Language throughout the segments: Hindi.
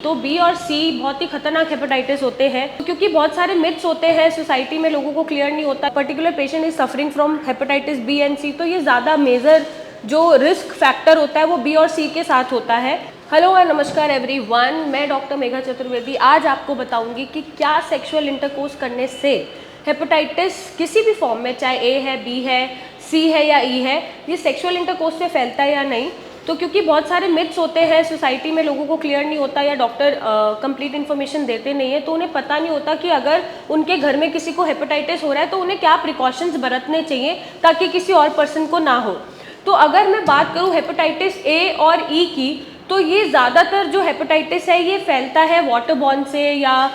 तो बी और सी बहुत ही खतरनाक हेपेटाइटिस होते हैं, क्योंकि बहुत सारे मिथ्स होते हैं सोसाइटी में, लोगों को क्लियर नहीं होता particular patient is suffering from hepatitis B and C. तो ये ज़्यादा मेजर जो रिस्क फैक्टर होता है वो बी और सी के साथ होता है। हेलो और नमस्कार एवरीवन, मैं डॉक्टर मेघा चतुर्वेदी आज आपको बताऊंगी कि क्या सेक्सुअल इंटरकोर्स करने से हेपेटाइटिस किसी भी फॉर्म में, चाहे ए है, बी है, सी है या ई है, ये सेक्सुअल इंटरकोर्स से फैलता है या नहीं। तो क्योंकि बहुत सारे मिथ्स होते हैं सोसाइटी में, लोगों को क्लियर नहीं होता या डॉक्टर कंप्लीट इन्फॉर्मेशन देते नहीं है, तो उन्हें पता नहीं होता कि अगर उनके घर में किसी को हेपेटाइटिस हो रहा है तो उन्हें क्या प्रिकॉशंस बरतने चाहिए ताकि किसी और पर्सन को ना हो। तो अगर मैं बात करूं हेपेटाइटिस ए और ई की, तो ये ज़्यादातर जो हेपेटाइटिस है ये फैलता है वाटर बॉर्न से या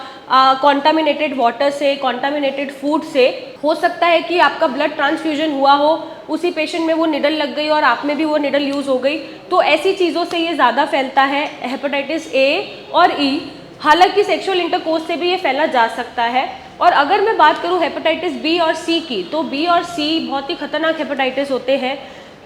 कॉन्टामिनेटेड वाटर से, कॉन्टामिनेटेड फूड से। हो सकता है कि आपका ब्लड ट्रांसफ्यूजन हुआ हो, उसी पेशेंट में वो निडल लग गई और आप में भी वो निडल यूज़ हो गई, तो ऐसी चीज़ों से ये ज़्यादा फैलता है हेपेटाइटिस ए और ई। हालांकि सेक्सुअल इंटरकोर्स से भी ये फैला जा सकता है। और अगर मैं बात करूँ हेपेटाइटिस बी और सी की, तो बी और सी बहुत ही खतरनाक हेपेटाइटिस होते हैं।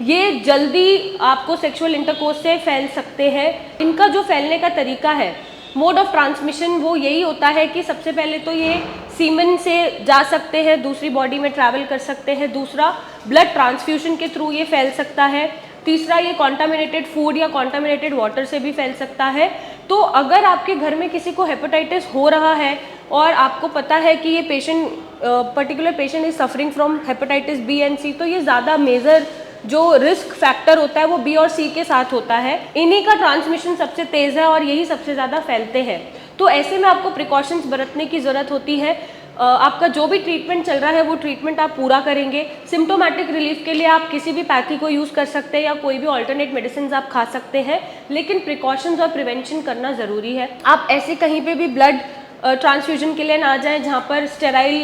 ये जल्दी आपको सेक्सुअल इंटरकोर्स से फैल सकते हैं। इनका जो फैलने का तरीका है, मोड ऑफ ट्रांसमिशन, वो यही होता है कि सबसे पहले तो ये सीमन से जा सकते हैं, दूसरी बॉडी में ट्रैवल कर सकते हैं। दूसरा, ब्लड ट्रांसफ्यूजन के थ्रू ये फैल सकता है। तीसरा, ये कॉन्टामिनेटेड फूड या कॉन्टामिनेटेड वाटर से भी फैल सकता है। तो अगर आपके घर में किसी को हेपेटाइटिस हो रहा है और आपको पता है कि ये patient, particular patient is suffering from hepatitis B and C, तो ये ज़्यादा मेजर जो रिस्क फैक्टर होता है वो बी और सी के साथ होता है। इन्हीं का ट्रांसमिशन सबसे तेज़ है और यही सबसे ज़्यादा फैलते हैं। तो ऐसे में आपको प्रिकॉशंस बरतने की ज़रूरत होती है। आपका जो भी ट्रीटमेंट चल रहा है वो ट्रीटमेंट आप पूरा करेंगे। सिम्टोमेटिक रिलीफ के लिए आप किसी भी पैथी को यूज़ कर सकते हैं या कोई भी ऑल्टरनेट मेडिसिन आप खा सकते हैं, लेकिन प्रिकॉशंस और प्रिवेंशन करना ज़रूरी है। आप ऐसे कहीं पे भी ब्लड ट्रांसफ्यूजन के लिए ना जाएं जहाँ पर स्टेराइल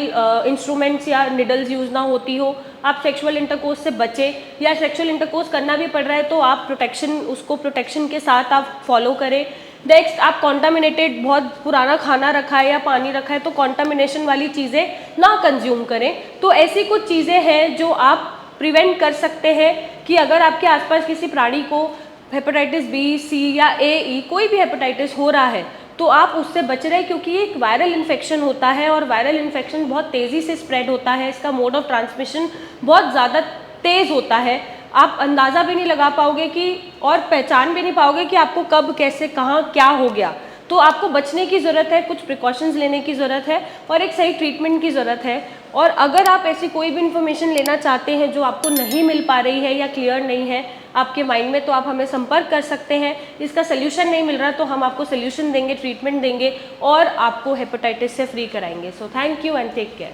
इंस्ट्रूमेंट्स या निडल्स यूज़ ना होती हो। आप सेक्सुअल इंटरकोर्स से बचें, या सेक्सुअल इंटरकोर्स करना भी पड़ रहा है तो आप प्रोटेक्शन के साथ आप फॉलो करें। नेक्स्ट, आप कॉन्टामिनेटेड, बहुत पुराना खाना रखा है या पानी रखा है तो कॉन्टामिनेशन वाली चीज़ें ना कंज्यूम करें। तो ऐसी कुछ चीज़ें हैं जो आप प्रिवेंट कर सकते हैं कि अगर आपके आसपास किसी प्राणी को हेपेटाइटिस बी, सी या ए, ई कोई भी हेपेटाइटिस हो रहा है तो आप उससे बच रहे हैं, क्योंकि ये एक वायरल इन्फेक्शन होता है और वायरल इन्फेक्शन बहुत तेज़ी से स्प्रेड होता है। इसका मोड ऑफ ट्रांसमिशन बहुत ज़्यादा तेज़ होता है। आप अंदाज़ा भी नहीं लगा पाओगे कि, और पहचान भी नहीं पाओगे कि आपको कब, कैसे, कहाँ, क्या हो गया। तो आपको बचने की ज़रूरत है, कुछ प्रिकॉशंस लेने की ज़रूरत है और एक सही ट्रीटमेंट की ज़रूरत है। और अगर आप ऐसी कोई भी इन्फॉर्मेशन लेना चाहते हैं जो आपको नहीं मिल पा रही है या क्लियर नहीं है आपके माइंड में, तो आप हमें संपर्क कर सकते हैं। इसका सोल्यूशन नहीं मिल रहा तो हम आपको सोल्यूशन देंगे, ट्रीटमेंट देंगे और आपको हेपेटाइटिस से फ्री कराएंगे। So thank you and take care.